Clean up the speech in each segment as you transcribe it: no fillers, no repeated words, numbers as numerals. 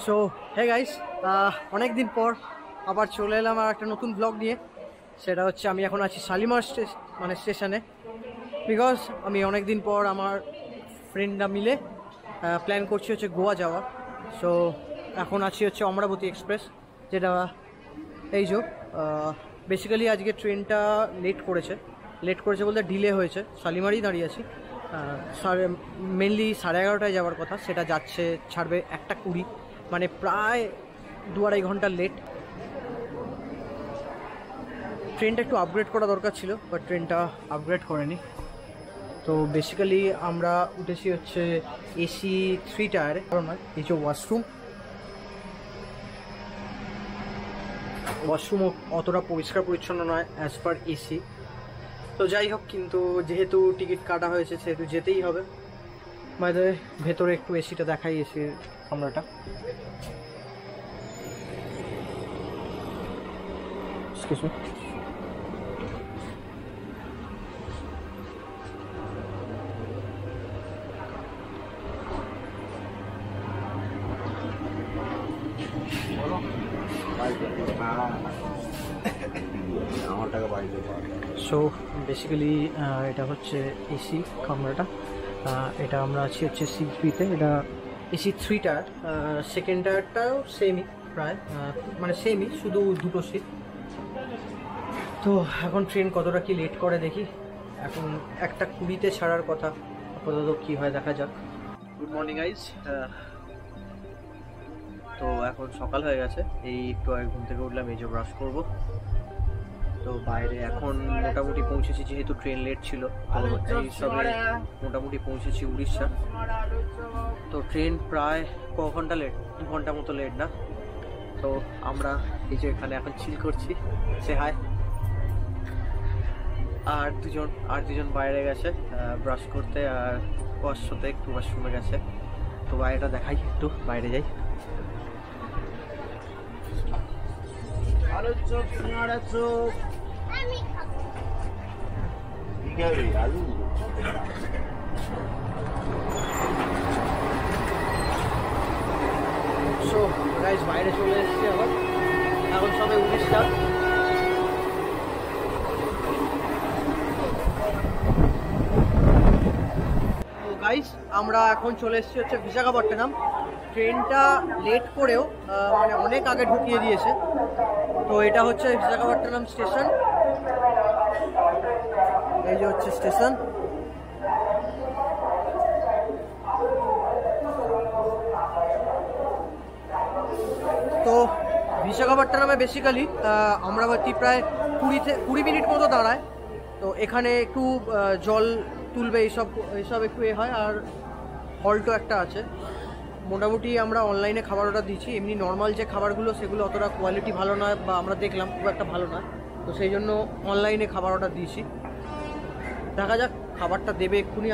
So hey guys, অনেক দিন পর আবার চলে এলাম আর একটা নতুন ব্লগ নিয়ে। সেটা হচ্ছে আমি এখন আছি শালিমার স্টেশনে, বিকজ আমি অনেক দিন পর আমার ফ্রেন্ডরা মিলে প্ল্যান করছি হচ্ছে গোয়া যাওয়া। সো এখন আছি হচ্ছে অমরাবতী এক্সপ্রেস, যেটা এই যে বেসিক্যালি আজকে ট্রেনটা লেট করেছে বলতে ডিলে হয়েছে। শালিমারই দাঁড়িয়ে আছি। মেনলি 11:30টায় যাওয়ার কথা, সেটা যাচ্ছে ছাড়বে 1:20, মানে প্রায় 2-2.5 ঘন্টা লেট। ট্রেনটা একটু আপগ্রেড করা দরকার ছিল, বাট ট্রেনটা আপগ্রেড করেনি। তো বেসিক্যালি আমরা উঠেছি হচ্ছে এসি 3 টায়ারে, কারণ এই যে ওয়াশরুমও অতটা পরিষ্কার পরিচ্ছন্ন নয় অ্যাজ পার এসি। তো যাই হোক, কিন্তু যেহেতু টিকিট কাটা হয়েছে সেহেতু যেতেই হবে। বাইরে ভেতরে একটু এসিটা দেখাই, এসির কামরাটা। Excuse me. সো বেসিক্যালি এটা হচ্ছে এসি কামরাটা। এটা আমরা আছি হচ্ছে সিপিতে। এটা এসি 3 টায়ার, সেকেন্ড টায়ারটাও সেমই, প্রায় মানে সেমই, শুধু দুটো সিট। তো এখন ট্রেন কতটা কি লেট করে দেখি। এখন 1:20-তে ছাড়ার কথা, আপাতত কী হয় দেখা যাক। Good morning guys. তো এখন সকাল হয়ে গেছে, এই একটু আগে ঘুম থেকে উঠলাম, এই যে ব্রাশ করবো। তো বাইরে এখন মোটামুটি পৌঁছেছি, যেহেতু ট্রেন লেট ছিল। তো এই সবে মোটামুটি পৌঁছেছি উড়িষ্যা। তো ট্রেন প্রায় ক ঘন্টা লেট, 2 ঘন্টা মতো লেট না। তো আমরা এই যে এখানে এখন চিল করছি, সে হাই। আর দুজন বাইরে গেছে ব্রাশ করতে, আর ওয়াশরুমে একটু ওয়াশরুমে গেছে। তো বাইরেটা দেখাই, একটু বাইরে যাই। সো গাইস, বাইরে চলে এসেছি আবার, এখন সবে উড়িষ্যা। গাইস, আমরা এখন চলে এসেছি হচ্ছে বিশাখাপট্টনম। ট্রেনটা লেট করেও মানে অনেক আগে ঢুকিয়ে দিয়েছে। তো এটা হচ্ছে বিশাখাপট্টনম স্টেশন, এই যে হচ্ছে স্টেশন। তো বিশাখাপট্টনমে বেসিক্যালি অমরাবতী প্রায় 20 মিনিট মতো দাঁড়ায়। তো এখানে একটু জল তুলবে, এইসব একটু হয়। আর হল্টও একটা আছে। মোটামুটি আমরা অনলাইনে খাবার অর্ডার দিচ্ছি। এমনি নর্মাল যে খাবারগুলো, সেগুলো অতটা কোয়ালিটি ভালো নয়, বা আমরা দেখলাম খুব একটা ভালো নয়। তো সেই জন্য অনলাইনে খাবার অর্ডার দিয়েছি, দেখা যাক খাবারটা দেবে এক্ষুনি।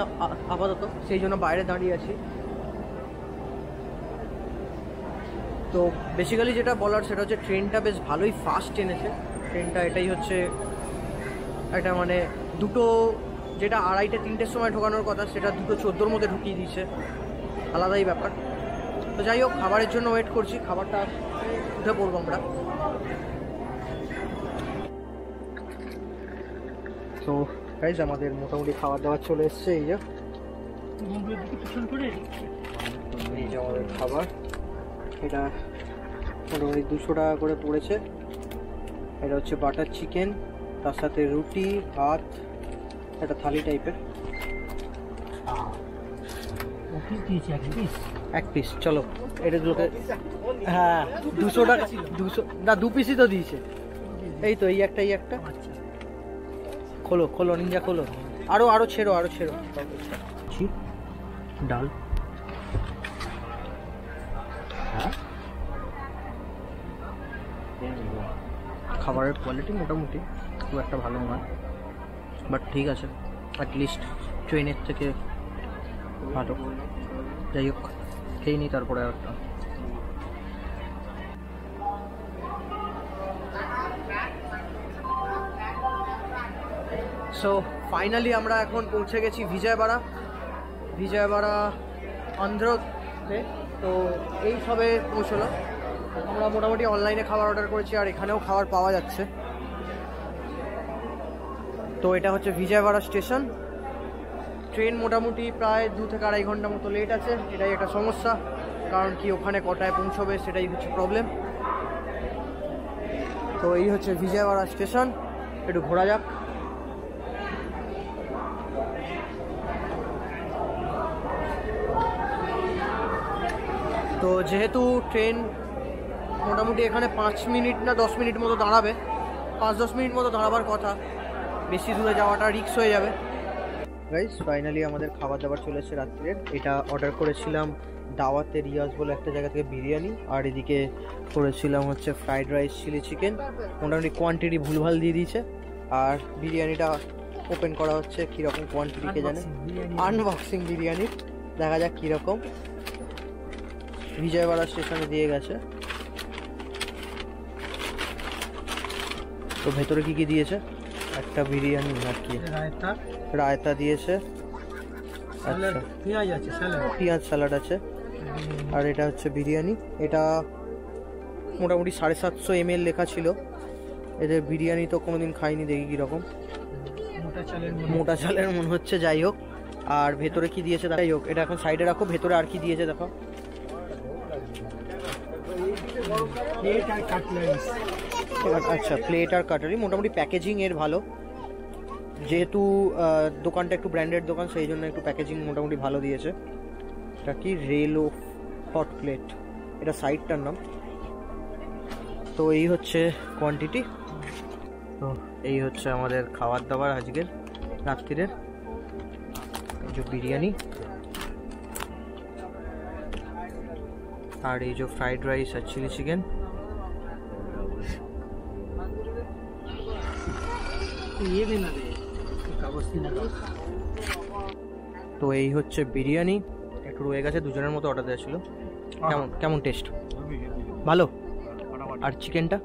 আপাতত সেই জন্য বাইরে দাঁড়িয়ে আছি। তো বেসিক্যালি যেটা বলার, সেটা হচ্ছে ট্রেনটা বেশ ভালোই ফাস্ট এনেছে ট্রেনটা। এটাই হচ্ছে এটা, মানে দুটো, যেটা 2:30-3টের সময় ঢোকানোর কথা, সেটা 2:14-র মধ্যে ঢুকিয়ে দিয়েছে। আলাদাই ব্যাপার। তো যাই হোক, খাবারের জন্য ওয়েট করছি, খাবারটা উঠে পড়বো আমরা। তো গাইজ, আমাদের মোটামুটি খাবার দাবার চলে এসছে। এই যে আমাদের খাবার, এটা মোটামুটি 200 টাকা করে পড়েছে। এটা হচ্ছে বাটার চিকেন, তার সাথে রুটি, ভাত, একটা থালি টাইপের। এক পিস, চলো এটা দুটো। হ্যাঁ, 200 টাকা, 200 না, 2 পিসই তো দিয়েছে। এই তো, এই একটা খোলো নিঞ্জা, খোলো। আরো ছেড়ো। ডাল, খাবারের কোয়ালিটি মোটামুটি খুব একটা ভালো নয়, বাট ঠিক আছে, অ্যাটলিস্ট ট্রেনের থেকে ভালো। যাই হোক, খেয়ে নিই তারপরে একটা। সো ফাইনালি আমরা এখন পৌঁছে গেছি বিজয়বাড়া অন্ধ্রতে। তো এই সবে পৌঁছলো। আমরা মোটামুটি অনলাইনে খাবার অর্ডার করেছি, আর এখানেও খাবার পাওয়া যাচ্ছে। তো এটা হচ্ছে বিজয়ওয়াড়া স্টেশন। ট্রেন মোটামুটি প্রায় 2 থেকে 2.5 ঘন্টা মতো লেট আছে। এটাই একটা সমস্যা, কারণ কি ওখানে কটায় পৌঁছবে সেটাই হচ্ছে প্রবলেম। তো এই হচ্ছে বিজয়ওয়াড়া স্টেশন, একটু ঘোরা যাক। তো যেহেতু ট্রেন মোটামুটি এখানে 5 মিনিট না 10 মিনিট মতো দাঁড়াবে, 5-10 মিনিট মতো দাঁড়াবার কথা, বেশি দূরে যাওয়াটা রিস্ক হয়ে যাবে। গাইস ফাইনালি আমাদের খাবার দাবার চলে এসেছে রাত্রের। এটা অর্ডার করেছিলাম দাওয়াতে রিয়াজ বলে একটা জায়গা থেকে বিরিয়ানি, আর এদিকে করেছিলাম হচ্ছে ফ্রাইড রাইস চিলি চিকেন। মোটামুটি কোয়ান্টিটি ভুলভাল দিয়ে দিয়েছে, আর বিরিয়ানিটা ওপেন করা হচ্ছে। কীরকম কোয়ান্টিটি কে জানে, আনবক্সিং বিরিয়ানি, দেখা যাক কীরকম। বিজয়ওয়াড়া স্টেশনে দিয়ে গেছে। তো ভেতরে কি কি দিয়েছে? একটা বিরিয়ানি আর কি রায়তা দিয়েছে, আচ্ছা পেঁয়াজ স্যালাড আছে, আর এটা হচ্ছে বিরিয়ানি। এটা মোটামুটি 750 ml লেখা ছিল। এদের বিরিয়ানি তো কোনোদিন খাইনি, দেখি কীরকম। মোটা চালের মনে হচ্ছে, যাই হোক। আর ভেতরে কি দিয়েছে, যাই হোক এটা এখন সাইডে রাখো। ভেতরে আর কি দিয়েছে দেখো। আচ্ছা প্লেট আর কাটারি, মোটামুটি প্যাকেজিং এর ভালো। যেহেতু দোকানটা একটু ব্র্যান্ডেড দোকান, সেই জন্য একটু প্যাকেজিং মোটামুটি ভালো দিয়েছে। এটা কি রেলো হট প্লেট, এটা সাইডটার নাম। তো এই হচ্ছে কোয়ান্টিটি। তো এই হচ্ছে আমাদের খাবার দাবার আজকের রাত্রিরের। এই যে বিরিয়ানি, আর এই যে ফ্রাইড রাইস আর চিলি চিকেন। তো এই হচ্ছে বিরিয়ানি, একটু রয়ে গেছে, দুজনের মতো অর্ডার দেওয়া ছিল। কেমন কেমন টেস্ট? ভালো। আর চিকেনটা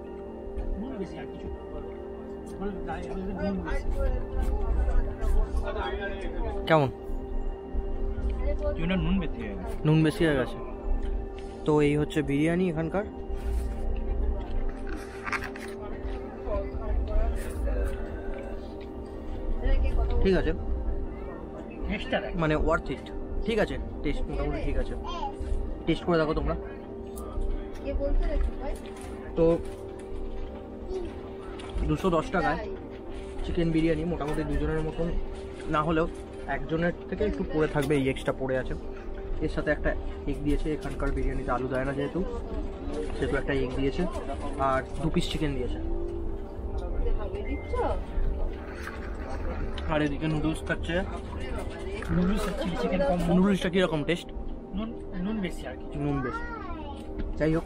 কেমন? নুন বেশি হয়ে গেছে। তো এই হচ্ছে বিরিয়ানি এখানকার। ঠিক আছে, মানে ওয়ার্থ ইট। ঠিক আছে, টেস্ট মোটামুটি ঠিক আছে। টেস্ট করে দেখো তোমরা। তো 210 টাকায় চিকেন বিরিয়ানি, মোটামুটি দুজনের মতন না হলেও একজনের থেকে একটু পড়ে থাকবে, এই এক্সট্রা পড়ে আছে। এর সাথে একটা এগ দিয়েছে, এখানকার বিরিয়ানিতে আলু দেয় না যেহেতু, সেহেতু একটা এগ দিয়েছে, আর 2 পিস চিকেন দিয়েছে। আর এদিকে নুডলস খাচ্ছে। নুডলসটা কীরকম টেস্ট? নুন বেশি আর কি, নুন বেশি। যাই হোক,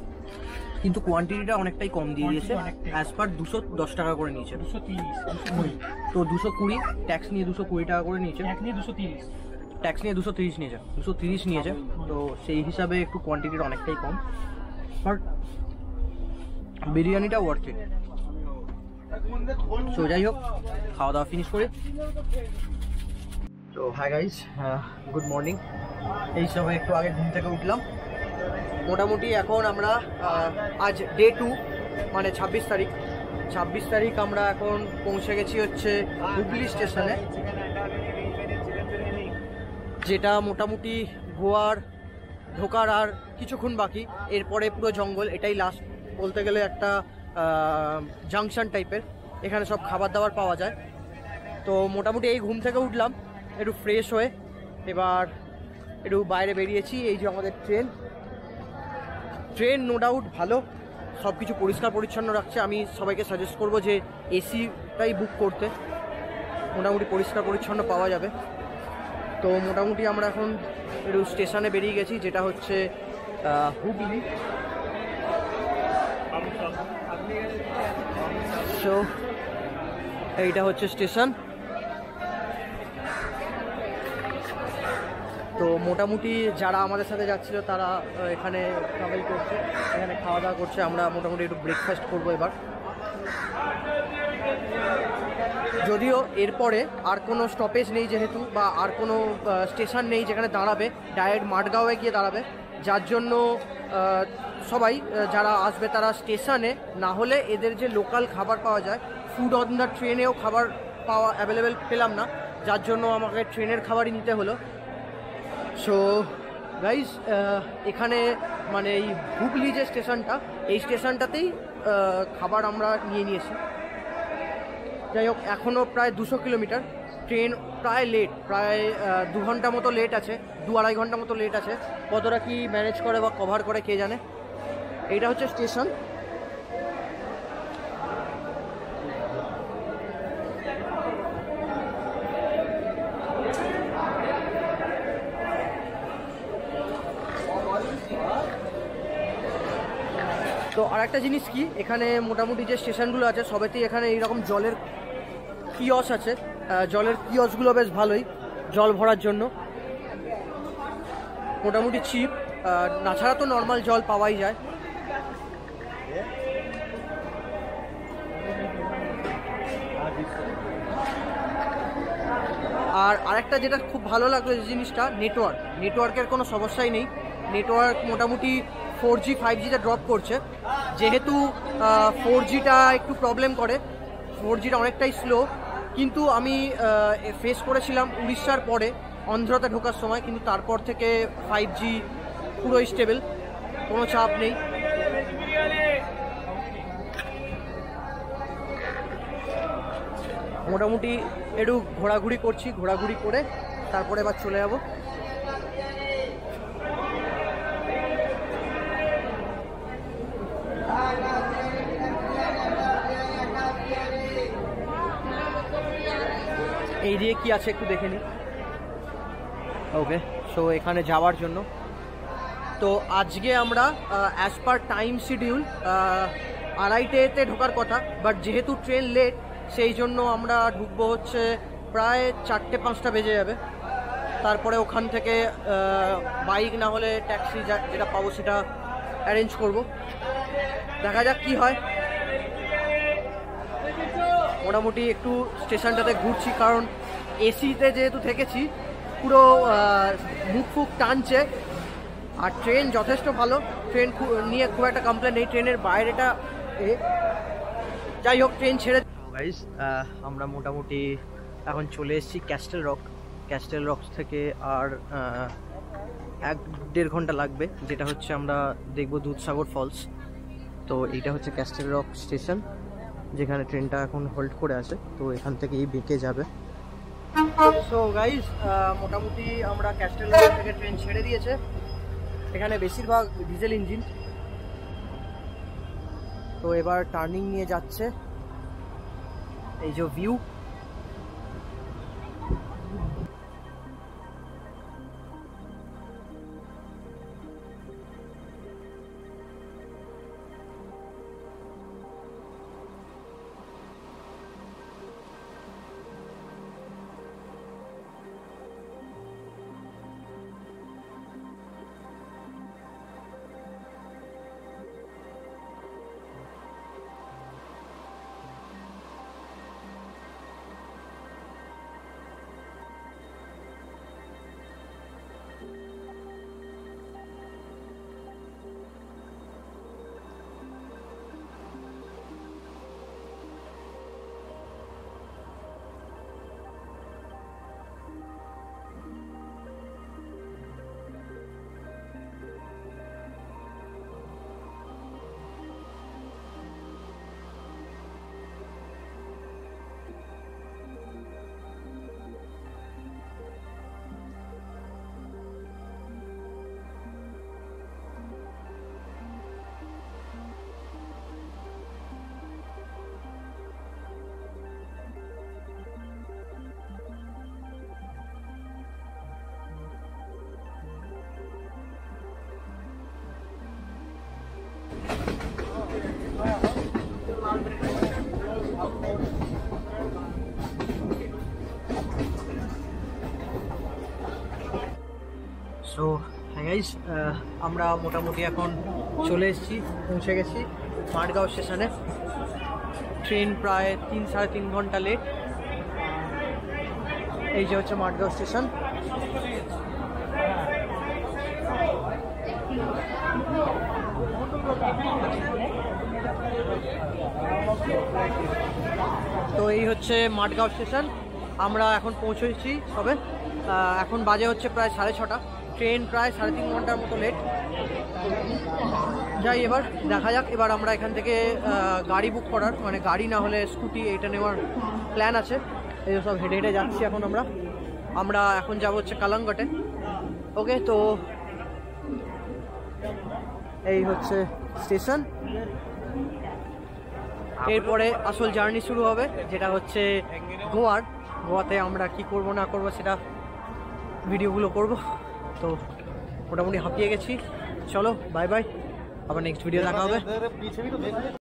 কিন্তু কোয়ান্টিটিটা অনেকটাই কম দিয়ে দিয়েছে। অ্যাজ পার 210 টাকা করে নিয়েছে। 230 তো 220, ট্যাক্স নিয়ে 220 টাকা করে নিয়েছে। ট্যাক্স নিয়ে 230 নিয়েছে, 230 নিয়েছে। তো সেই হিসাবে একটু কোয়ান্টিটিটা অনেকটাই কম, বাট বিরিয়ানিটা ওয়ার্থ ইট। সো যাই হোক, খাওয়া দাওয়া ফিনিশ করে। তো হাই গাইজ, গুড মর্নিং। এই সবাই একটু আগে ঘুম থেকে উঠলাম। মোটামুটি এখন আমরা আজ ডে 2, মানে 26 তারিখ আমরা এখন পৌঁছে গেছি হচ্ছে হুগলি স্টেশনে, যেটা মোটামুটি গোয়ার ঢোকার আর কিছুক্ষণ বাকি। এরপরে পুরো জঙ্গল, এটাই লাস্ট বলতে গেলে একটা জাংশন টাইপের। এখানে সব খাবার দাবার পাওয়া যায়। তো মোটামুটি এই ঘুম থেকে উঠলাম, একটু ফ্রেশ হয়ে এবার একটু বাইরে বেরিয়েছি। এই যে আমাদের ট্রেন নো ডাউট ভালো, সব কিছু পরিষ্কার পরিচ্ছন্ন রাখছে। আমি সবাইকে সাজেস্ট করব যে এসিটাই বুক করতে, মোটামুটি পরিষ্কার পরিচ্ছন্ন পাওয়া যাবে। তো মোটামুটি আমরা এখন একটু স্টেশনে বেরিয়ে গেছি, যেটা হচ্ছে হুগলি। সো এইটা হচ্ছে স্টেশন। তো মোটামুটি যারা আমাদের সাথে যাচ্ছিল তারা এখানে ট্রাভেল করছে, এখানে খাওয়া দাওয়া করছে। আমরা মোটামুটি একটু ব্রেকফাস্ট করবো এবার। যদিও এরপরে আর কোনো স্টপেজ নেই যেহেতু, বা আর কোনো স্টেশন নেই যেখানে দাঁড়াবে, ডাইরেক্ট মাঠগাঁওয়ে গিয়ে দাঁড়াবে। যার জন্য সবাই যারা আসবে তারা স্টেশনে না হলে এদের যে লোকাল খাবার পাওয়া যায়, ফুড অন দ্য ট্রেনেও খাবার পাওয়া অ্যাভেলেবেল পেলাম না, যার জন্য আমাকে ট্রেনের খাবারই নিতে হলো। সো গাইজ এখানে মানে এই হুগলি যে স্টেশনটা, এই স্টেশনটাতেই খাবার আমরা নিয়ে নিয়েছি। যাই হোক, এখনও প্রায় 200 কিলোমিটার, ট্রেন প্রায় লেট, প্রায় 2 ঘন্টা মতো লেট আছে, 2-2.5 ঘন্টা মতো লেট আছে। কতটা কি ম্যানেজ করে বা কভার করে কে জানে। এইটা হচ্ছে স্টেশন। তো আর একটা জিনিস কি, এখানে মোটামুটি যে স্টেশনগুলো আছে সবেতেই এখানে এইরকম জলের কিয়স আছে। জলের কিয়সগুলো বেশ ভালোই, জল ভরার জন্য মোটামুটি চিপ। তাছাড়া তো নর্মাল জল পাওয়াই যায়। আর আরেকটা যেটা খুব ভালো লাগলো যে জিনিসটা, নেটওয়ার্কের কোনো সমস্যাই নেই। নেটওয়ার্ক মোটামুটি 4G 5Gতে ড্রপ করছে। যেহেতু 4Gটা একটু প্রবলেম করে, 4Gটা অনেকটাই স্লো, কিন্তু আমি ফেস করেছিলাম উড়িষ্যার পরে অন্ধ্রতে ঢোকার সময়, কিন্তু তারপর থেকে 5G পুরো স্টেবল, কোনো চাপ নেই। মোটামুটি একটু ঘোরাঘুরি করছি, ঘোরাঘুরি করে তারপরে এবার চলে যাব। এই দিয়ে কি আছে একটু দেখে নিই। ওকে, সো এখানে যাওয়ার জন্য তো আজকে আমরা অ্যাজ পার টাইম শিডিউল 2:30তে ঢোকার কথা, বাট যেহেতু ট্রেন লেট সেই জন্য আমরা ঢুকবো হচ্ছে প্রায় 4টে-5টা বেজে যাবে। তারপরে ওখান থেকে বাইক না হলে ট্যাক্সি যেটা পাবো সেটা অ্যারেঞ্জ করব। দেখা যাক কি হয়। মোটামুটি একটু স্টেশনটাতে ঘুরছি, কারণ এসিতে যেহেতু থেকেছি পুরো মুখ ফুক টানছে। আর ট্রেন যথেষ্ট ভালো, ট্রেন নিয়ে খুব একটা কমপ্লেন নেই। ট্রেনের বাইরেটা যাই হোক, ট্রেন ছেড়ে গাইস আমরা মোটামুটি এখন চলে এসেছি ক্যাস্টেল রক থেকে আর 1-1.5 ঘন্টা লাগবে, যেটা হচ্ছে আমরা দেখব দুধসাগর ফলস। তো এইটা হচ্ছে ক্যাস্টেল রক স্টেশন, যেখানে ট্রেনটা এখন হোল্ড করে আছে। তো এখান থেকেই বেঁকে যাবে। সো গাইস মোটামুটি আমরা ক্যাস্টেল রক থেকে ট্রেন ছেড়ে দিয়েছে। এখানে বেশিরভাগ ডিজেল ইঞ্জিন। তো এবার টার্নিং নিয়ে যাচ্ছে। এই যে ভিউ, সো হ্যাঁ গাইস, আমরা মোটামুটি এখন চলে এসেছি, পৌঁছে গেছি মাঠগাঁও স্টেশনে। ট্রেন প্রায় 3-3.5 ঘন্টা লেট। এই যে হচ্ছে মাঠগাঁও স্টেশন। তো এই হচ্ছে মাঠগাঁও স্টেশন। আমরা এখন পৌঁছেছি সবে। এখন বাজে হচ্ছে প্রায় 6:30। ট্রেন প্রায় 3.5 ঘন্টার মতো লেট। যাই, এবার দেখা যাক। এবার আমরা এখান থেকে গাড়ি বুক করার, মানে গাড়ি না হলে স্কুটি, এটা নেওয়ার প্ল্যান আছে। এই সব হেঁটে হেঁটে যাচ্ছি এখন আমরা এখন যাব হচ্ছে কালাঙ্গটে। ওকে, তো এই হচ্ছে স্টেশন। এরপরে আসল জার্নি শুরু হবে, যেটা হচ্ছে গোয়াতে আমরা কি করব না করব সেটা ভিডিওগুলো করব। তো মোটামুটি হাঁপিয়ে গেছি। চলো, বাই বাই, আবার নেক্সট ভিডিও দেখা হবে।